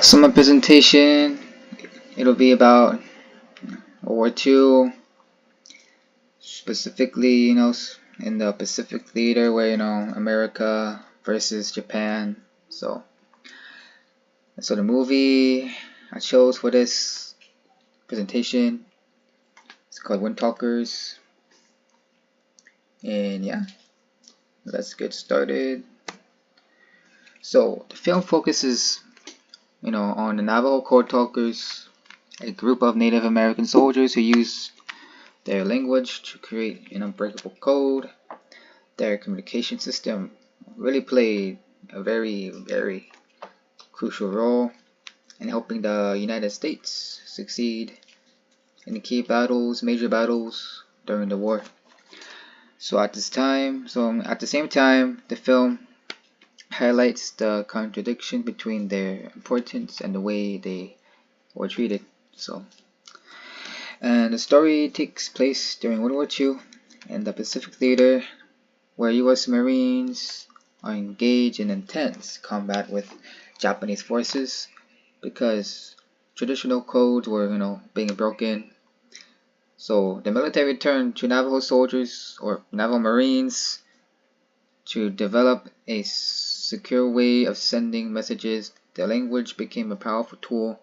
So my presentation, it'll be about World War II, specifically, in the Pacific theater where, America versus Japan. So the movie I chose for this presentation is called Windtalkers. And yeah, let's get started. So the film focuses, on the Navajo Code Talkers, a group of Native American soldiers who used their language to create an unbreakable code. Their communication system really played a very, very crucial role in helping the United States succeed in the key battles, major battles during the war. So at the same time, the film highlights the contradiction between their importance and the way they were treated. And the story takes place during World War II in the Pacific Theater, where U.S. Marines are engaged in intense combat with Japanese forces because traditional codes were, being broken. So the military turned to Navajo soldiers or Navajo Marines to develop a secure way of sending messages. The language became a powerful tool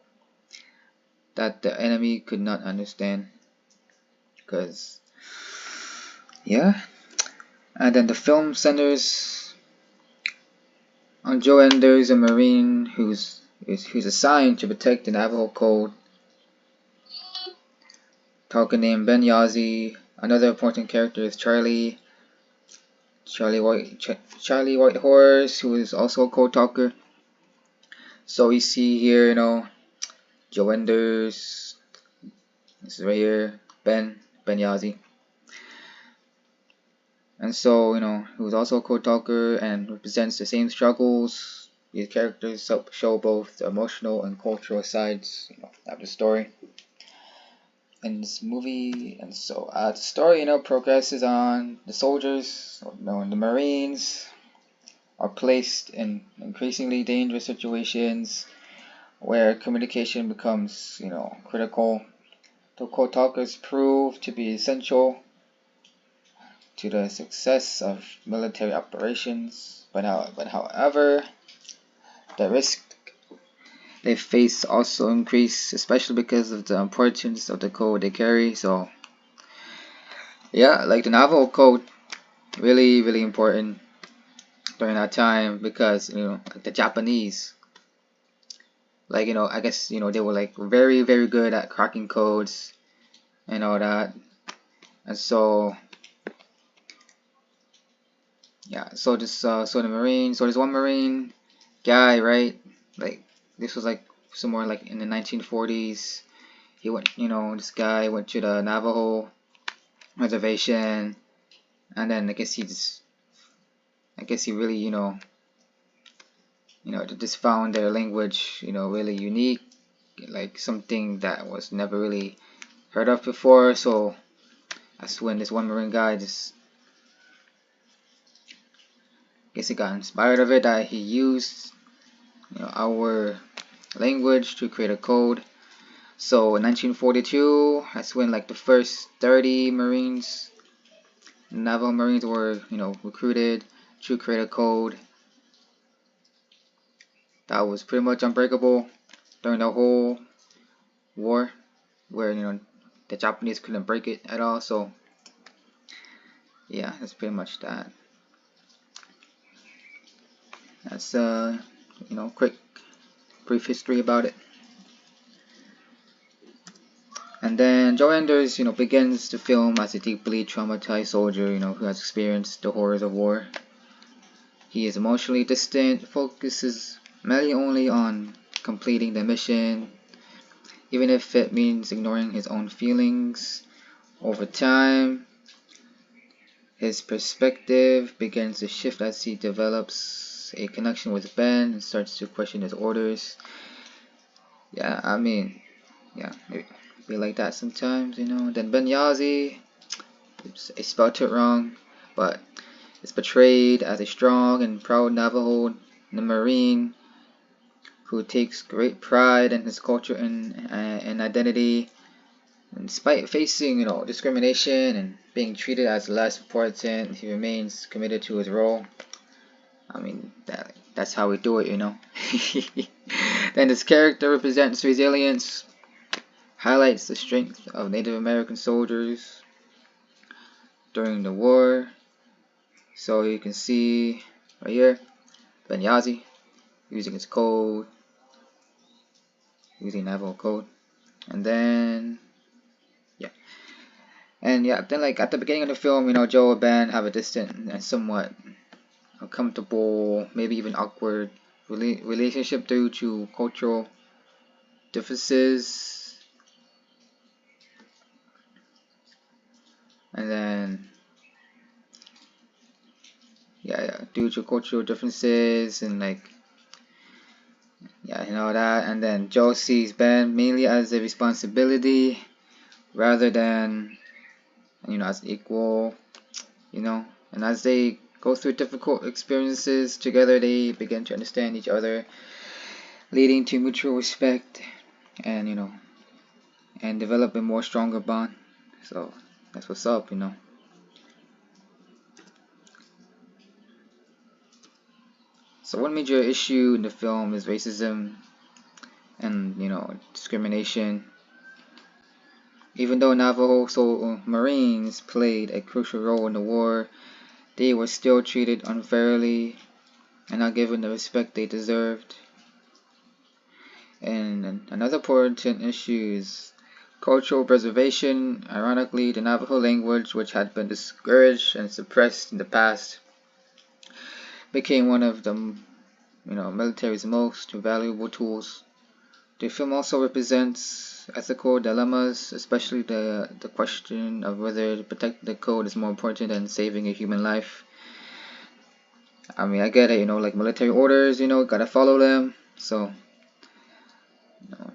that the enemy could not understand. And then the film centers on Joe Enders, a Marine who's assigned to protect the Navajo code. Talker named Ben Yazzie. Another important character is Charlie Whitehorse, who is also a code talker. So we see here, Joe Enders. This is right here, Ben Yazzie. And so, he was also a code talker and represents the same struggles. These characters show both the emotional and cultural sides, of the story in this movie. And so the story, progresses on. The soldiers, the Marines, are placed in increasingly dangerous situations where communication becomes, critical. The code talkers prove to be essential to the success of military operations, but however, the risk they face also increase, especially because of the importance of the code they carry. So yeah, like the Navajo code, really, really important during that time because like the Japanese, I guess they were like very, very good at cracking codes and all that. And so yeah, so there's one Marine guy, right? Like this was like somewhere like in the 1940s. He went, this guy went to the Navajo reservation, and then I guess he really, just found their language, really unique, like something that was never really heard of before. So that's when this one Marine guy just, I guess he got inspired of it, that he used, our language to create a code. So in 1942, that's when like the first 30 Marines, Navajo Marines were, recruited to create a code that was pretty much unbreakable during the whole war, where the Japanese couldn't break it at all. So yeah, that's pretty much that. That's quick brief history about it. And then Joe Enders, begins the film as a deeply traumatized soldier, who has experienced the horrors of war. He is emotionally distant, focuses mainly only on completing the mission, even if it means ignoring his own feelings. Over time, his perspective begins to shift as he develops a connection with Ben and starts to question his orders. Yeah, I mean, yeah, maybe be like that sometimes, Then Ben Yazzie, I spelled it wrong, but is portrayed as a strong and proud Navajo Marine who takes great pride in his culture and identity. And despite facing, discrimination and being treated as less important, he remains committed to his role. I mean, that's how we do it, Then his character represents resilience, highlights the strength of Native American soldiers during the war. So you can see right here, Benyazi using his code, using Navajo code, and then then like at the beginning of the film, Joe and Ben have a distant and somewhat uncomfortable, maybe even awkward relationship due to cultural differences, and then due to cultural differences and that, and then Joe sees Ben mainly as a responsibility rather than as equal, and as they go through difficult experiences together, they begin to understand each other, leading to mutual respect and and develop a more stronger bond. So that's what's up, So one major issue in the film is racism and discrimination. Even though Navajo Marines played a crucial role in the war, they were still treated unfairly and not given the respect they deserved. And another important issue is cultural preservation. Ironically, the Navajo language, which had been discouraged and suppressed in the past, became one of the military's most valuable tools. The film also represents ethical dilemmas, especially the question of whether protecting the code is more important than saving a human life. I mean, I get it, like military orders, gotta follow them. So,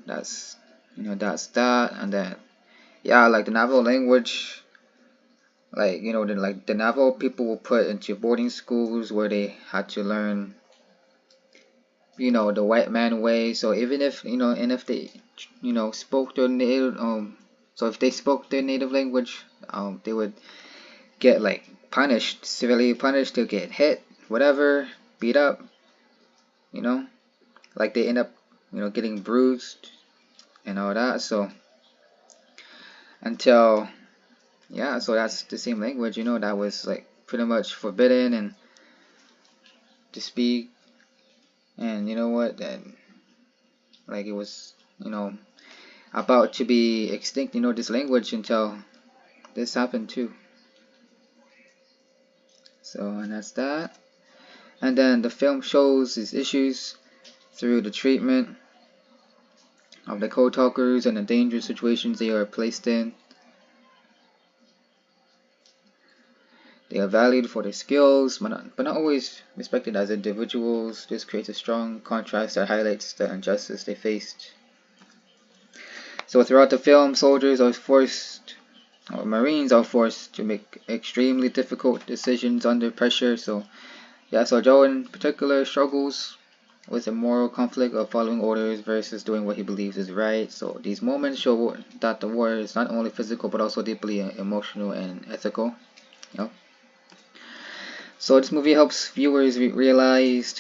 that's that. And then, like the Navajo language, the Navajo people were put into boarding schools where they had to learn the white man way. So even if and if they spoke their native so if they spoke their native language, they would get punished, severely punished. They'll get hit, whatever, beat up, like they end up getting bruised and all that. So until so that's the same language that was pretty much forbidden and to speak. And then it was about to be extinct, this language, until this happened too. So, and that's that. And then the film shows these issues through the treatment of the code talkers and the dangerous situations they are placed in. They are valued for their skills, but not always respected as individuals. This creates a strong contrast that highlights the injustice they faced. So throughout the film, Marines are forced to make extremely difficult decisions under pressure. So Joe in particular struggles with the moral conflict of following orders versus doing what he believes is right. So these moments show that the war is not only physical but also deeply emotional and ethical. So this movie helps viewers realize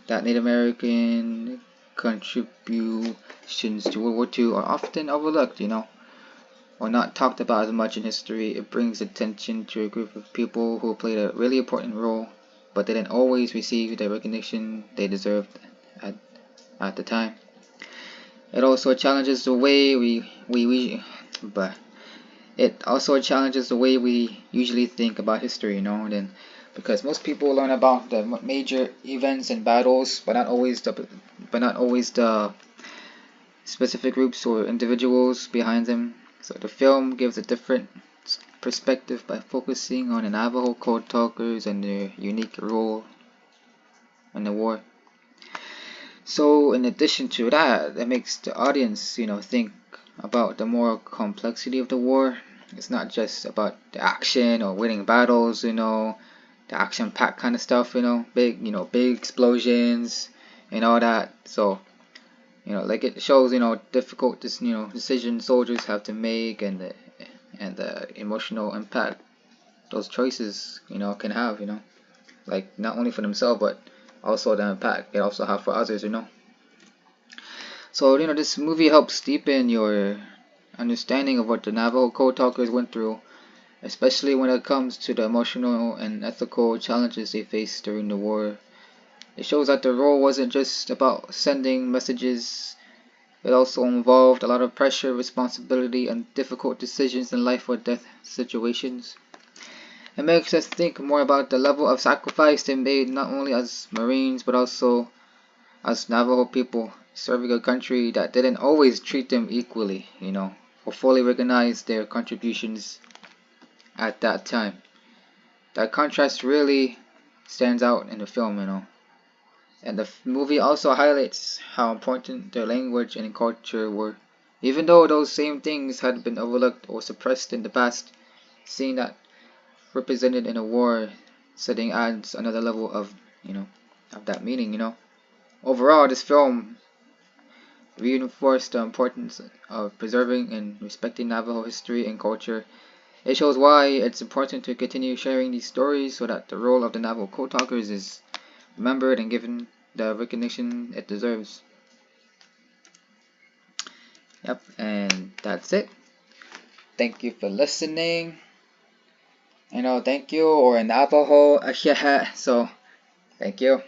that Native American contributions to World War II are often overlooked, or not talked about as much in history. It brings attention to a group of people who played a really important role, but didn't always receive the recognition they deserved at the time. It also challenges the way it also challenges the way we usually think about history, then because most people learn about the major events and battles, but not always the specific groups or individuals behind them. So the film gives a different perspective by focusing on the Navajo code talkers and their unique role in the war. So in addition to that, it makes the audience, think about the moral complexity of the war. It's not just about the action or winning battles, the action-packed kind of stuff, big explosions and all that. So Like it shows, difficult, decisions soldiers have to make, and the emotional impact those choices, can have, like not only for themselves, but also the impact it also have for others. So, this movie helps deepen your understanding of what the Navajo Code Talkers went through, especially when it comes to the emotional and ethical challenges they faced during the war. It shows that the role wasn't just about sending messages, it also involved a lot of pressure, responsibility, and difficult decisions in life or death situations. It makes us think more about the level of sacrifice they made not only as Marines but also as Navajo people serving a country that didn't always treat them equally, or fully recognize their contributions at that time. That contrast really stands out in the film. And the movie also highlights how important their language and culture were. Even though those same things had been overlooked or suppressed in the past, seeing that represented in a war setting adds another level of that meaning. Overall, this film reinforced the importance of preserving and respecting Navajo history and culture. It shows why it's important to continue sharing these stories so that the role of the Navajo Code Talkers is remembered and given the recognition it deserves. Yep, and that's it. Thank you for listening. Thank you, or Navajo, so thank you.